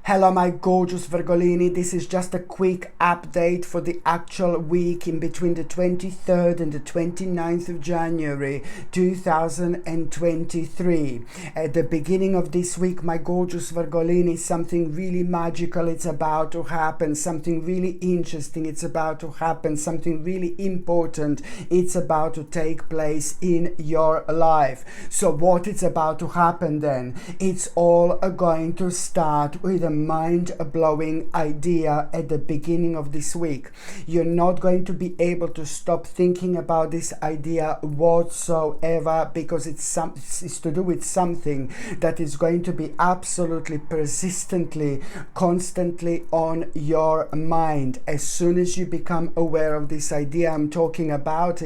Hello my gorgeous Virgolini, this is just a quick update for the actual week in between the 23rd and the 29th of January 2023. At the beginning of this week, my gorgeous Virgolini, something really magical it's about to happen, something really interesting it's about to happen, something really important it's about to take place in your life. So what is about to happen then? It's all going to start with a mind-blowing idea at the beginning of this week. You're not going to be able to stop thinking about this idea whatsoever, because it's to do with something that is going to be absolutely persistently, constantly on your mind. As soon as you become aware of this idea I'm talking about,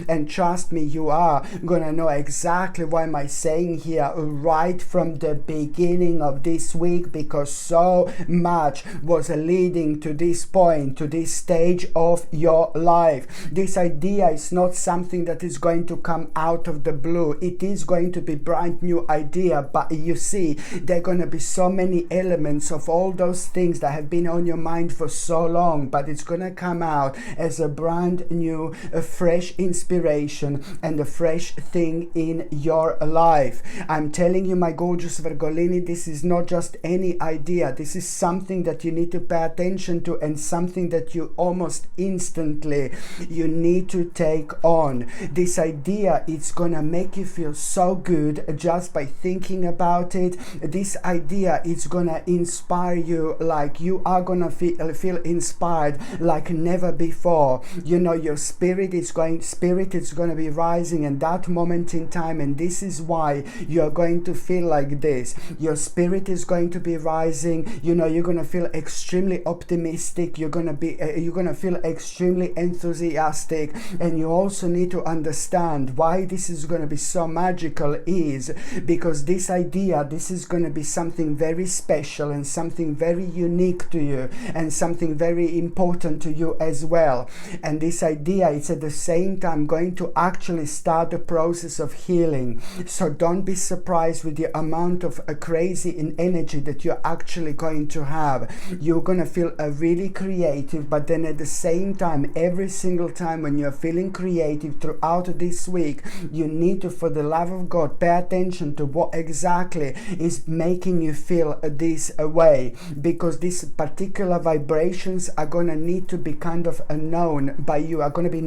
and trust me, you are gonna know exactly what am I saying here right from the beginning of this week, because so much was leading to this point, to this stage of your life. This idea is not something that is going to come out of the blue. It is going to be brand new idea, but you see, there are going to be so many elements of all those things that have been on your mind for so long, but it's going to come out as a brand new, a fresh inspiration and a fresh thing in your life. I'm telling you, my gorgeous Virgolini, this is not just any idea. This is something that you need to pay attention to, and something that you almost instantly you need to take on. This idea, it's gonna make you feel so good just by thinking about it. This idea is gonna inspire you, like you are gonna feel inspired like never before. You know, your spirit is going to be rising in that moment in time, and this is why you're going to feel like this. Your spirit is going to be rising. You know, you're going to feel extremely optimistic. You're going to feel extremely enthusiastic. And you also need to understand why this is going to be so magical, is because this idea, this is going to be something very special and something very unique to you, and something very important to you as well. And this idea, it's at the same time going to actually start the process of healing. So don't be surprised with the amount of crazy in energy that you're actually going to have. You're going to feel really creative, but then at the same time, every single time when you're feeling creative throughout this week, you need to, for the love of God, pay attention to what exactly is making you feel this way, because these particular vibrations are going to need to be kind of known by you, are going to be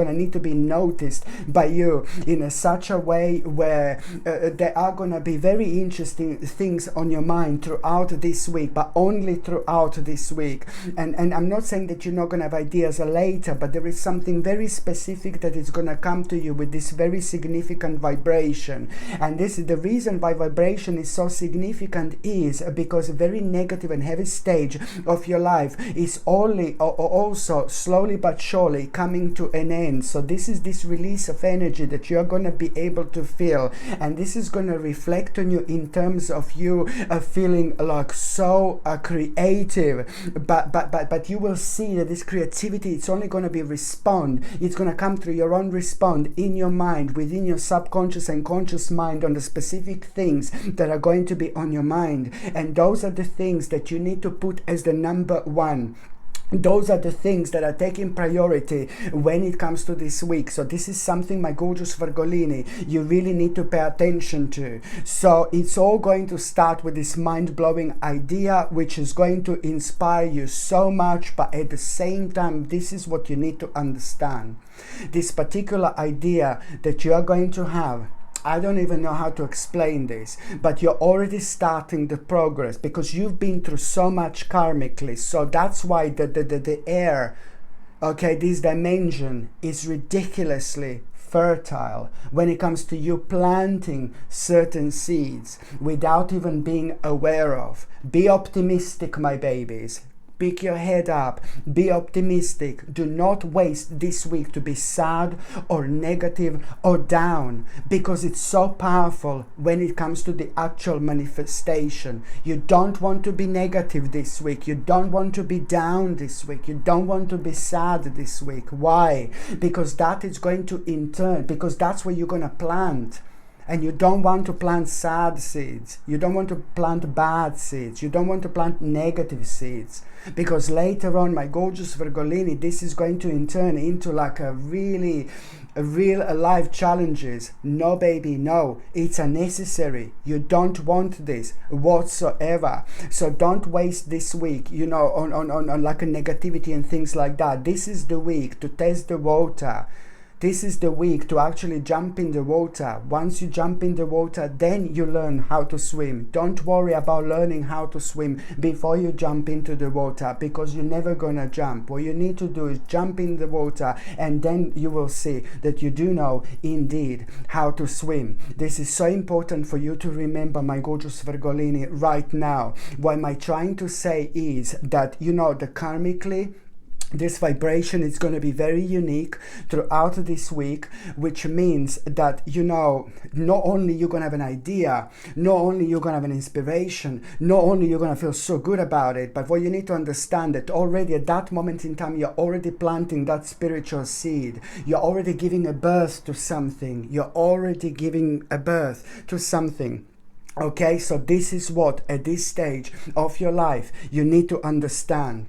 need to be noticed by you in such a way where there are going to be very interesting things on your mind throughout this week, but only throughout this week. And I'm not saying that you're not going to have ideas later, but there is something very specific that is going to come to you with this very significant vibration. And this is the reason why vibration is so significant, is because a very negative and heavy stage of your life is only also slowly but surely coming to an end. So this is this release of energy that you're going to be able to feel, and this is going to reflect on you in terms of you feeling like so creative, but you will see that this creativity, it's only going to be it's going to come through your own respond in your mind, within your subconscious and conscious mind, on the specific things that are going to be on your mind. And those are the things that you need to put as the number one. Those are the things that are taking priority when it comes to this week. So this is something, my gorgeous Virgolini, you really need to pay attention to. So it's all going to start with this mind-blowing idea, which is going to inspire you so much, but at the same time, this is what you need to understand. This particular idea that you are going to have, I don't even know how to explain this, but you're already starting the progress, because you've been through so much karmically. So that's why the air, okay, this dimension is ridiculously fertile when it comes to you planting certain seeds without even being aware of. Be optimistic, my babies. Pick your head up, be optimistic. Do not waste this week to be sad or negative or down, because it's so powerful when it comes to the actual manifestation. You don't want to be negative this week. You don't want to be down this week. You don't want to be sad this week. Why? Because that is going to in turn, because that's where you're going to plant And you don't want to plant sad seeds. You don't want to plant bad seeds. You don't want to plant negative seeds. Because later on, my gorgeous Virgolini, this is going to in turn into like a real life challenges. No, baby, no. It's unnecessary. You don't want this whatsoever. So don't waste this week, you know, on like a negativity and things like that. This is the week to test the water. This is the week to actually jump in the water. Once you jump in the water, then you learn how to swim. Don't worry about learning how to swim before you jump into the water, because you're never gonna jump. What you need to do is jump in the water, and then you will see that you do know indeed how to swim. This is so important for you to remember, my gorgeous Virgolini, right now. What am I trying to say is that, you know, the karmically, this vibration is going to be very unique throughout this week, which means that, you know, not only you're going to have an idea, not only you're going to have an inspiration, not only you're going to feel so good about it, but what you need to understand that already at that moment in time, you're already planting that spiritual seed. You're already giving a birth to something. You're already giving a birth to something. Okay, so this is what, at this stage of your life, you need to understand.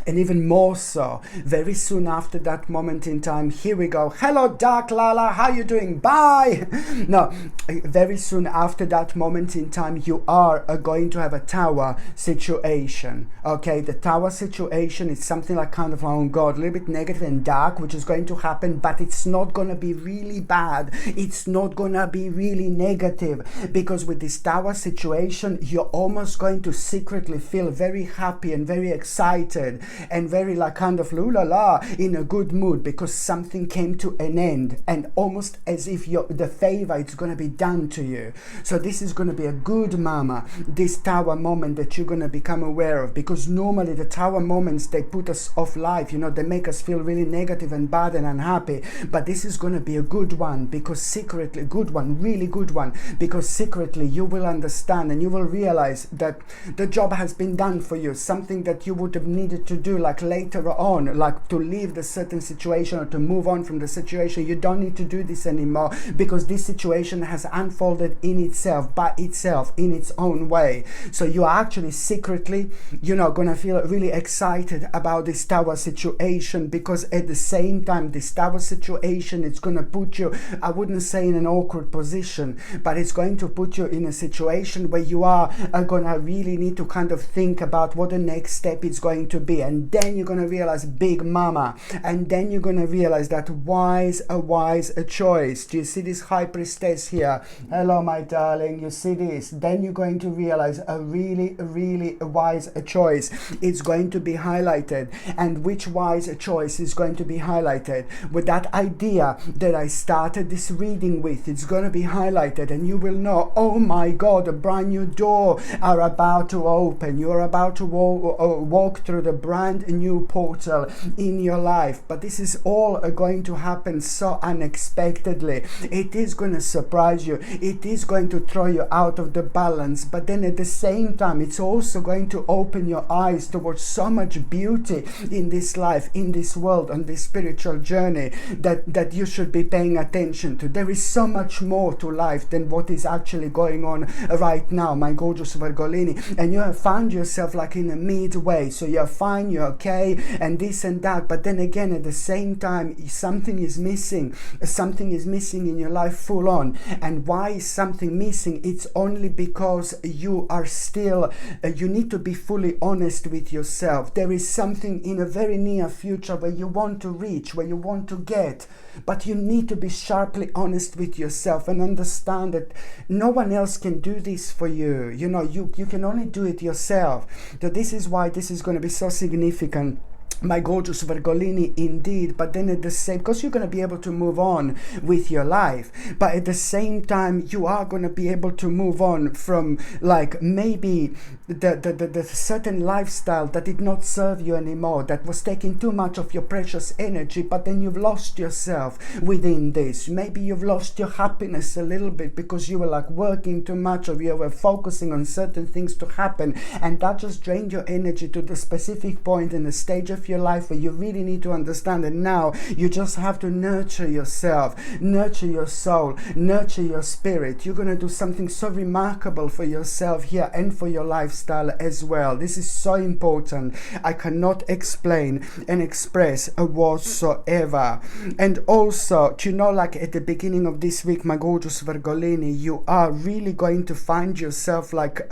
And even more so, very soon after that moment in time, here we go. Hello, Dark Lala, how you doing? Bye. No, very soon after that moment in time, you are going to have a tower situation. Okay, the tower situation is something like kind of, oh God, a little bit negative and dark, which is going to happen, but it's not going to be really bad. It's not going to be really negative, because with this tower situation, you're almost going to secretly feel very happy and very excited and very like kind of la in a good mood, because something came to an end, and almost as if the favor is going to be done to you. So this is going to be a good mama, this tower moment that you're going to become aware of, because normally the tower moments, they put us off life, you know, they make us feel really negative and bad and unhappy. But this is going to be a good one, because secretly, good one, really good one, because secretly you will understand and you will realize that the job has been done for you, something that you would have needed to do like later on, like to leave the certain situation or to move on from the situation. You don't need to do this anymore, because this situation has unfolded in itself, by itself, in its own way. So you are actually secretly, you know, gonna feel really excited about this tower situation, because at the same time, this tower situation, it's gonna put you, I wouldn't say in an awkward position, but it's going to put you in a situation where you are gonna really need to kind of think about what the next step is going to be. And then you're going to realize, big mama, and then you're going to realize that wise a choice. Do you see this high priestess here? Hello, my darling, you see this? Then you're going to realize a really wise choice. It's going to be highlighted. And which wise choice is going to be highlighted? With that idea that I started this reading with, it's going to be highlighted, and you will know, oh my God, a brand new door are about to open. You're about to walk through the brand new portal in your life. But this is all going to happen so unexpectedly. It is going to surprise you. It is going to throw you out of the balance. But then at the same time, it's also going to open your eyes towards so much beauty in this life, in this world, on this spiritual journey that you should be paying attention to. There is so much more to life than what is actually going on right now, my gorgeous Virgolini. And you have found yourself like in a midway. So you're fine, you're okay, and this and that. But then again, at the same time, something is missing. Something is missing in your life full on. And why is something missing? It's only because you are still, you need to be fully honest with yourself. There is something in a very near future where you want to reach, where you want to get, but you need to be sharply honest with yourself and understand that no one else can do this for you. You know, you can only do it yourself. So this is why this is going to be so significant, my gorgeous Virgolini, indeed. But then at the same, because you're going to be able to move on with your life, but at the same time you are going to be able to move on from like maybe the certain lifestyle that did not serve you anymore, that was taking too much of your precious energy. But then you've lost yourself within this. Maybe you've lost your happiness a little bit because you were like working too much, or you were focusing on certain things to happen, and that just drained your energy to the specific point in the stage of of your life where you really need to understand that now you just have to nurture yourself, nurture your soul, nurture your spirit. You're going to do something so remarkable for yourself here and for your lifestyle as well. This is so important. I cannot explain and express whatsoever. And also, do you know, like at the beginning of this week, my gorgeous Virgolini, you are really going to find yourself like,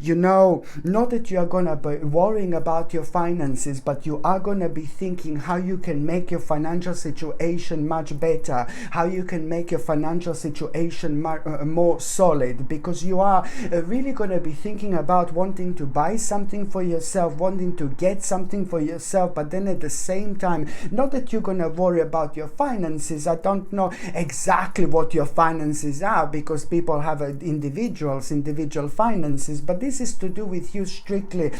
you know, not that you are going to be worrying about your finances, but you are going to be thinking how you can make your financial situation much better, how you can make your financial situation more solid, because you are really going to be thinking about wanting to buy something for yourself, wanting to get something for yourself, but then at the same time, not that you're going to worry about your finances. I don't know exactly what your finances are, because people have individual finances, but this is to do with you strictly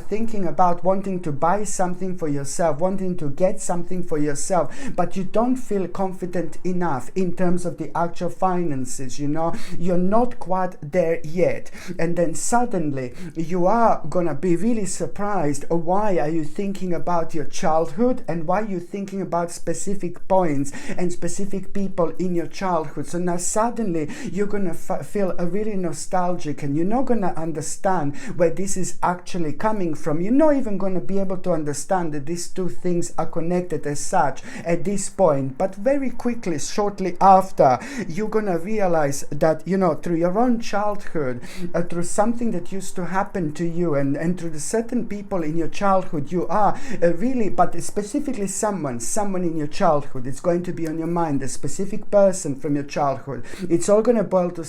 thinking about wanting to buy something for yourself, wanting to get something for yourself, but you don't feel confident enough in terms of the actual finances. You know, you're not quite there yet, and then suddenly you are gonna be really surprised. Why are you thinking about your childhood, and why are you thinking about specific points and specific people in your childhood? So now suddenly you're gonna feel a really nostalgic, and you're not gonna understand where this is actually coming from. You're not even gonna be able to understand that these two things are connected as such at this point. But very quickly, shortly after, you're gonna realize that, you know, through your own childhood, through something that used to happen to you, and through the certain people in your childhood, you are really, but specifically someone in your childhood, it's going to be on your mind, a specific person from your childhood. It's all going to boil to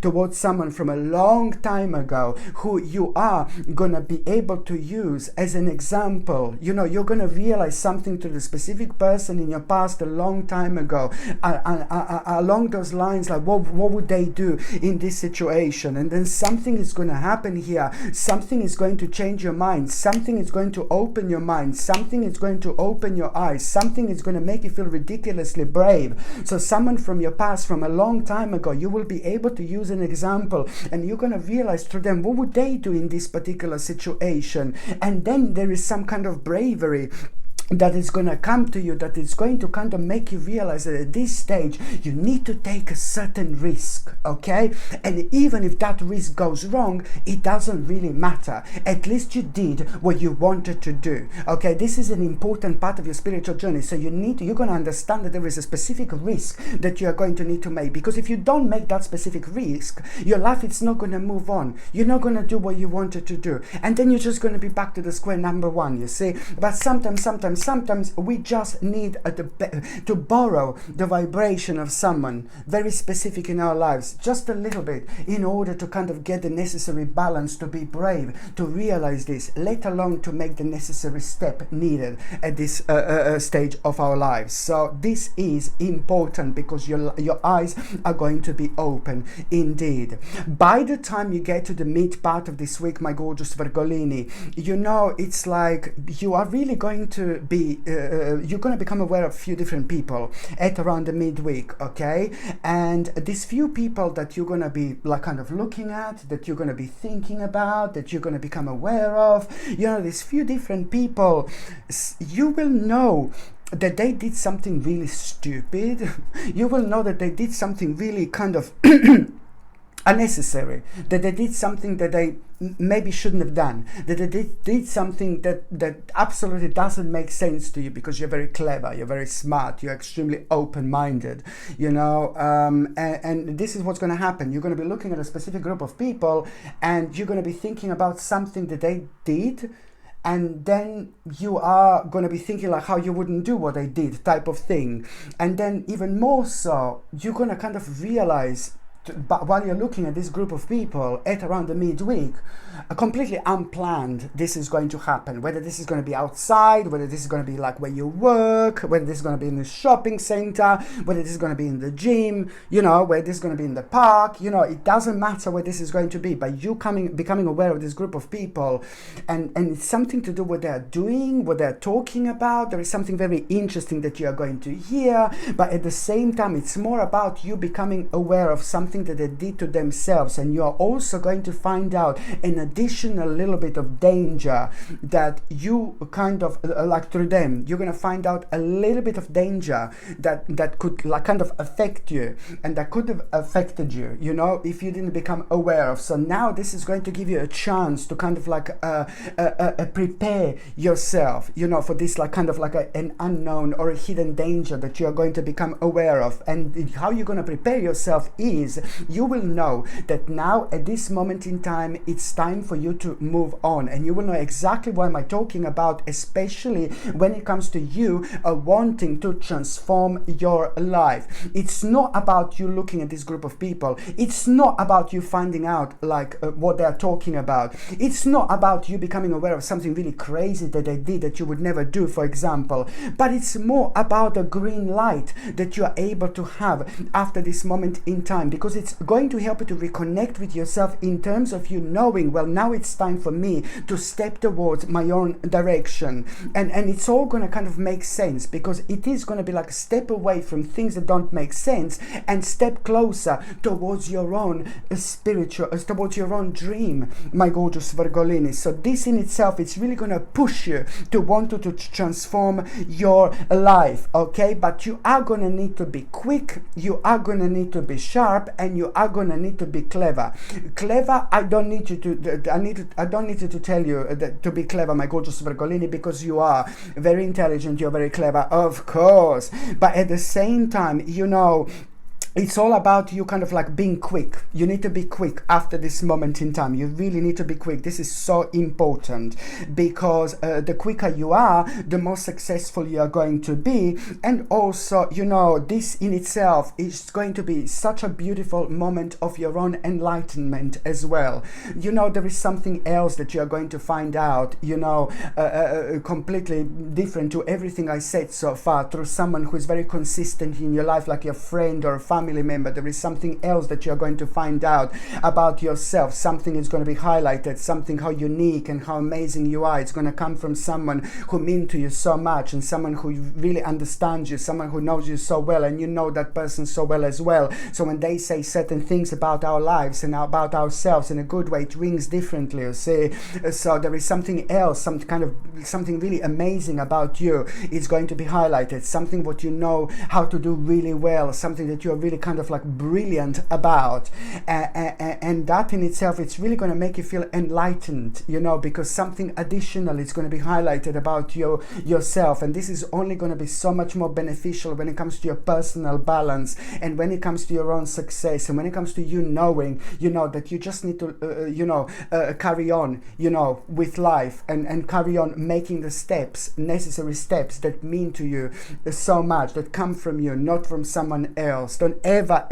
towards someone from a long time ago, who you are going to be able to use as an example. You know, you're going to realize something to the specific person in your past a long time ago, along those lines, like what would they do in this situation? And then something is going to happen here. Something is going to change your mind. Something is going to open your mind. Something is going to open your eyes. Something is going to make you feel ridiculously brave. So someone from your past, from a long time ago, you will be able to use an example, and you're going to realize through them, what would they do in this particular situation? And then there is some kind of bravery that is going to come to you, that is going to kind of make you realize that at this stage you need to take a certain risk, okay? And even if that risk goes wrong, it doesn't really matter. At least you did what you wanted to do, okay? This is an important part of your spiritual journey. So you're going to understand that there is a specific risk that you are going to need to make, because if you don't make that specific risk, your life is not going to move on. You're not going to do what you wanted to do, and then you're just going to be back to the square number one, you see? But sometimes we just need to borrow the vibration of someone very specific in our lives, just a little bit, in order to kind of get the necessary balance to be brave, to realize this, let alone to make the necessary step needed at this stage of our lives. So this is important, because your eyes are going to be open indeed. By the time you get to the mid part of this week, my gorgeous Virgolini, you know, it's like you are really going to be you're going to become aware of a few different people at around the midweek, okay? And these few people that you're going to be like kind of looking at, that you're going to be thinking about, that you're going to become aware of, you know, these few different people, you will know that they did something really stupid. You will know that they did something really kind of unnecessary, that they did something that they maybe shouldn't have done, that they did something that absolutely doesn't make sense to you, because you're very clever, you're very smart, you're extremely open-minded, you know, and this is what's going to happen. You're going to be looking at a specific group of people, and you're going to be thinking about something that they did, and then you are going to be thinking like how you wouldn't do what they did, type of thing. And then even more so, you're going to kind of realize, but while you're looking at this group of people at around the midweek, completely unplanned, this is going to happen. Whether this is going to be outside, whether this is going to be like where you work, whether this is going to be in the shopping center, whether this is going to be in the gym, you know, whether this is going to be in the park, you know, it doesn't matter where this is going to be. But you becoming aware of this group of people, and it's something to do with what they're doing, what they're talking about. There is something very interesting that you are going to hear, but at the same time, it's more about you becoming aware of something something that they did to themselves, and you are also going to find out an additional little bit of danger that you kind of like through them. You're going to find out a little bit of danger that could like kind of affect you, and that could have affected you, you know, if you didn't become aware of. So now this is going to give you a chance to kind of like prepare yourself, you know, for this like kind of like an unknown or a hidden danger that you are going to become aware of. And how you're going to prepare yourself is you will know that now at this moment in time it's time for you to move on, and you will know exactly what am I talking about, especially when it comes to you wanting to transform your life. It's not about you looking at this group of people. It's not about you finding out like what they're talking about. It's not about you becoming aware of something really crazy that they did that you would never do, for example, but it's more about the green light that you are able to have after this moment in time, because it's going to help you to reconnect with yourself in terms of you knowing, well, now it's time for me to step towards my own direction, and it's all going to kind of make sense, because it is going to be like a step away from things that don't make sense and step closer towards your own spiritual, towards your own dream, my gorgeous Virgolini. So this in itself, it's really going to push you to want to transform your life, okay? But you are going to need to be quick, you are going to need to be sharp, and you are going to need to be clever. Clever, I don't need you to I don't need to tell you that to be clever, my gorgeous Virgolini, because you are very intelligent, you're very clever, of course, but at the same time, you know, it's all about you kind of like being quick. You need to be quick after this moment in time. You really need to be quick. This is so important, because the quicker you are, the more successful you are going to be. And also, you know, this in itself is going to be such a beautiful moment of your own enlightenment as well. You know, there is something else that you are going to find out, you know, completely different to everything I said so far, through someone who is very consistent in your life, like your friend or a family member. There is something else that you're going to find out about yourself. Something is going to be highlighted, something how unique and how amazing you are. It's going to come from someone who means to you so much, and someone who really understands you, someone who knows you so well, and you know that person so well as well. So when they say certain things about our lives and about ourselves in a good way, it rings differently, you see. So there is something else, something really amazing about you. It's going to be highlighted, something what you know how to do really well, something that you're really kind of like brilliant about, and that in itself, it's really going to make you feel enlightened, you know, because something additional is going to be highlighted about yourself, and this is only going to be so much more beneficial when it comes to your personal balance, and when it comes to your own success, and when it comes to you knowing, you know, that you just need to carry on, you know, with life, and carry on making the necessary steps that mean to you so much, that come from you, not from someone else. Don't ever,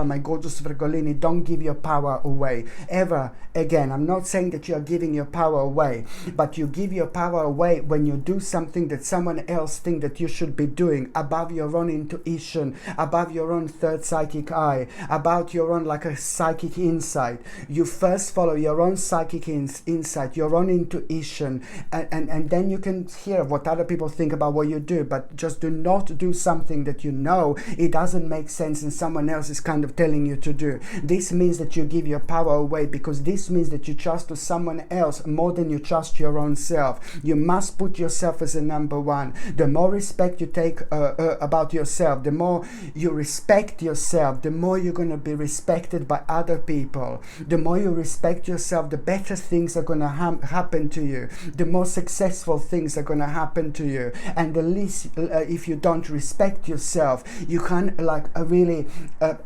my gorgeous Virgolini, don't give your power away, ever again. I'm not saying that you are giving your power away, but you give your power away when you do something that someone else thinks that you should be doing, above your own intuition, above your own third psychic eye, about your own like a psychic insight. You first follow your own psychic insight, your own intuition, and then you can hear what other people think about what you do, but just do not do something that you know it doesn't make sense and someone else is kind of telling you to do. This means that you give your power away, because this means that you trust to someone else more than you trust your own self. You must put yourself as a number one. The more respect you take about yourself, the more you respect yourself, the more you're going to be respected by other people. The more you respect yourself, the better things are going to happen to you, the more successful things are going to happen to you. And the least if you don't respect yourself, you can't like really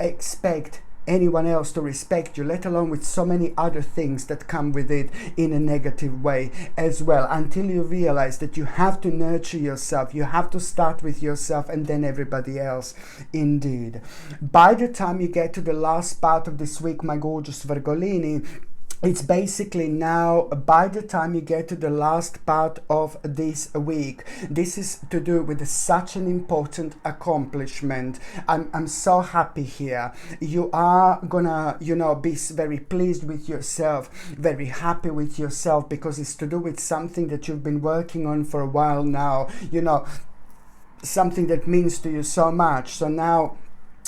expect anyone else to respect you, let alone with so many other things that come with it in a negative way as well, until you realize that you have to nurture yourself, you have to start with yourself and then everybody else. Indeed, by the time you get to the last part of this week, my gorgeous Virgolini, it's basically now, by the time you get to the last part of this week, this is to do with such an important accomplishment. I'm so happy here. You are gonna, you know, be very pleased with yourself, very happy with yourself, because it's to do with something that you've been working on for a while now, you know, something that means to you so much. So now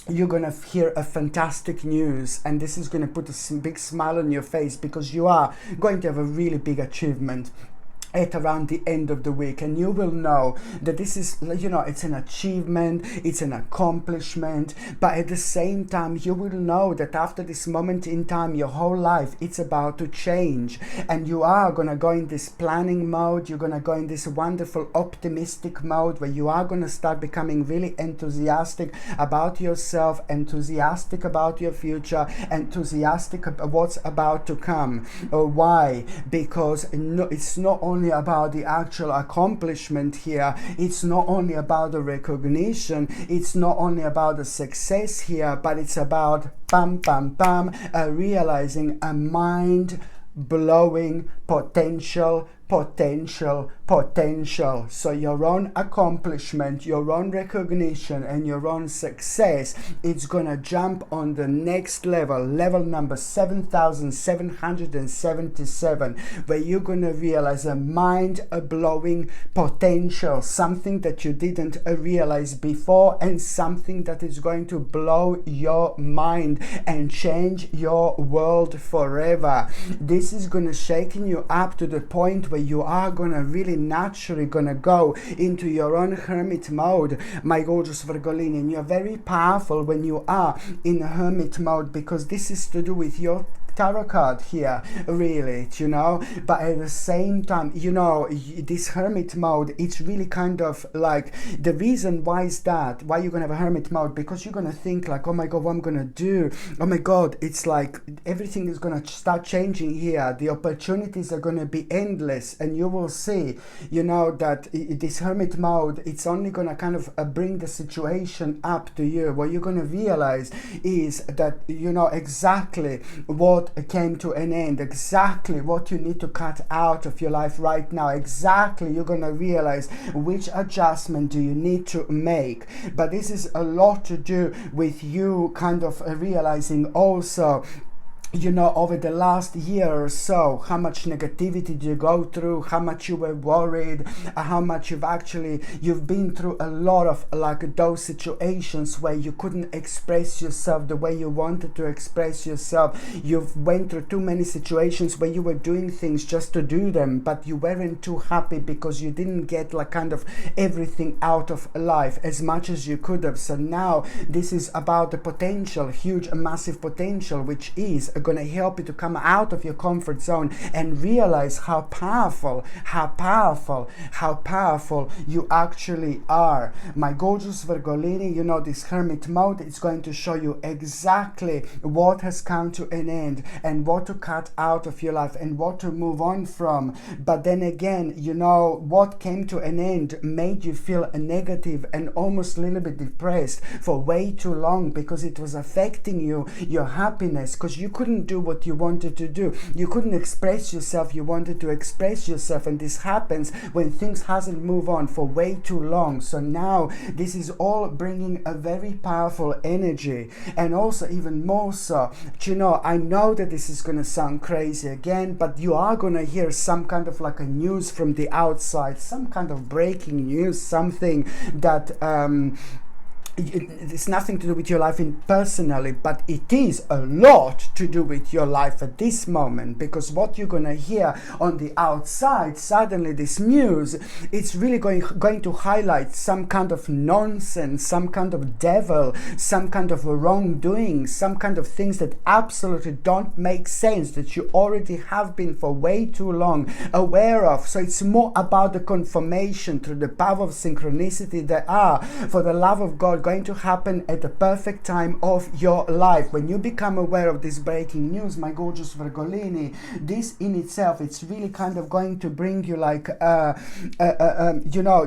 you're gonna hear a fantastic news, and this is gonna put a big smile on your face, because you are going to have a really big achievement at around the end of the week, and you will know that this is, it's an achievement, it's an accomplishment, but at the same time you will know that after this moment in time, your whole life, it's about to change, and you are gonna go in this planning mode, you're gonna go in this wonderful optimistic mode where you are gonna start becoming really enthusiastic about yourself, enthusiastic about your future, enthusiastic about what's about to come. Why? Because it's not only about the actual accomplishment here, it's not only about the recognition, it's not only about the success here, but it's about realizing a mind blowing potential. So your own accomplishment, your own recognition, and your own success, it's gonna jump on the next level number 7,777, where you're gonna realize a mind-blowing potential, something that you didn't realize before, and something that is going to blow your mind and change your world forever. This is gonna shaking you up to the point where you are gonna really naturally gonna go into your own hermit mode, my gorgeous Virgolini. And you're very powerful when you are in a hermit mode, because this is to do with your tarot card here, really, but at the same time, this hermit mode, it's really kind of like, the reason why is that, why you're gonna have a hermit mode, because you're gonna think like, oh my god, what I'm gonna do, oh my god, it's like everything is gonna start changing here, the opportunities are gonna be endless, and you will see, that this hermit mode, it's only gonna kind of bring the situation up to you. What you're gonna realize is that exactly what came to an end, exactly what you need to cut out of your life right now, exactly you're gonna realize which adjustment do you need to make. But this is a lot to do with you kind of realizing also, over the last year or so, how much negativity did you go through, how much you were worried, how much you've been through a lot of like those situations where you couldn't express yourself the way you wanted to express yourself. You've went through too many situations where you were doing things just to do them, but you weren't too happy because you didn't get like kind of everything out of life as much as you could have. So now this is about the potential, huge, massive potential, which is going to help you to come out of your comfort zone and realize how powerful you actually are. My gorgeous Virgolini, this hermit mode is going to show you exactly what has come to an end and what to cut out of your life and what to move on from. But then again, what came to an end made you feel negative and almost a little bit depressed for way too long, because it was affecting you, your happiness, because you couldn't do what you wanted to do. You couldn't express yourself. You wanted to express yourself, and this happens when things hasn't moved on for way too long. So now this is all bringing a very powerful energy, and also even more so, I know that this is going to sound crazy again, but you are going to hear some kind of like a news from the outside, some kind of breaking news, something that it's nothing to do with your life personally, but it is a lot to do with your life at this moment, because what you're going to hear on the outside, suddenly this news, it's really going to highlight some kind of nonsense, some kind of devil, some kind of wrongdoing, some kind of things that absolutely don't make sense, that you already have been for way too long aware of. So it's more about the confirmation through the power of synchronicity that are, for the love of God, going to happen at the perfect time of your life. When you become aware of this breaking news, my gorgeous Virgolini, this in itself, it's really kind of going to bring you like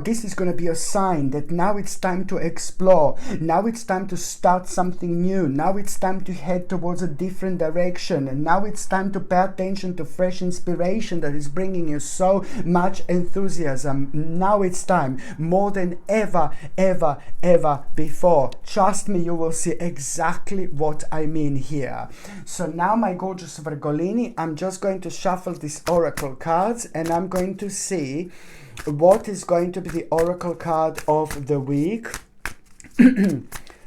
this is going to be a sign that now it's time to explore, now it's time to start something new, now it's time to head towards a different direction, and now it's time to pay attention to fresh inspiration that is bringing you so much enthusiasm. Now it's time more than ever before. Trust me, you will see exactly what I mean here. So now, my gorgeous Virgolini, I'm just going to shuffle these oracle cards, and I'm going to see what is going to be the oracle card of the week.